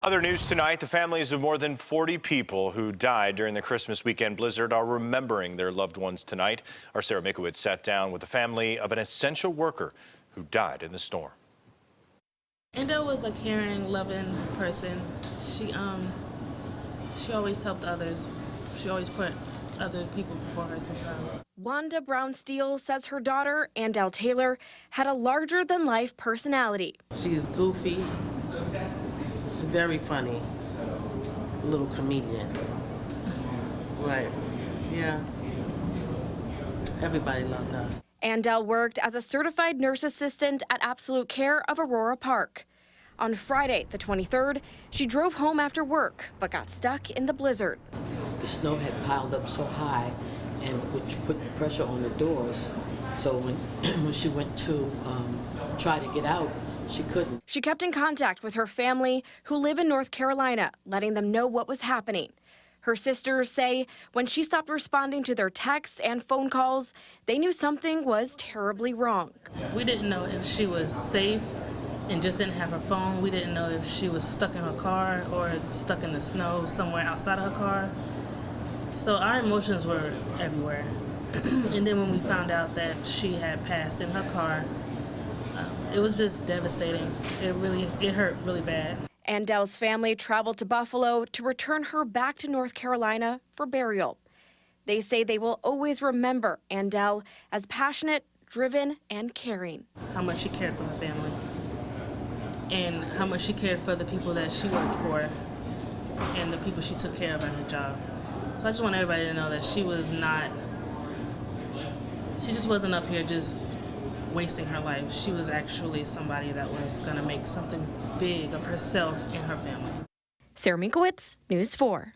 Other news tonight, the families of more than 40 people who died during the Christmas weekend blizzard are remembering their loved ones tonight. Our Sarah Mikowitz sat down with the family of an essential worker who died in the storm. Anndel was a caring, loving person. She always helped others. She always put other people before her sometimes. Wanda Brown Steele says her daughter, Anndel Taylor, had a larger-than-life personality. She's goofy. She's very funny. A little comedian. Right. Yeah. Everybody loved her. Anndel worked as a certified nurse assistant at Absolute Care of Aurora Park. On Friday, the 23rd, she drove home after work, but got stuck in the blizzard. The snow had piled up so high, and which put pressure on the doors. So when she went to try to get out, she couldn't. She kept in contact with her family, who live in North Carolina, letting them know what was happening. Her sisters say when she stopped responding to their texts and phone calls, they knew something was terribly wrong. We didn't know if she was safe and just didn't have her phone. We didn't know if she was stuck in her car or stuck in the snow somewhere outside of her car. So our emotions were everywhere. And then when we found out that she had passed in her car, it was just devastating. It hurt really bad. Anndel's family traveled to Buffalo to return her back to North Carolina for burial. They say they will always remember Anndel as passionate, driven, and caring. How much she cared for her family and how much she cared for the people that she worked for and the people she took care of at her job. So I just want everybody to know that she just wasn't up here just wasting her life. She was actually somebody that was going to make something big of herself and her family. Sarah Mikowitz, News 4.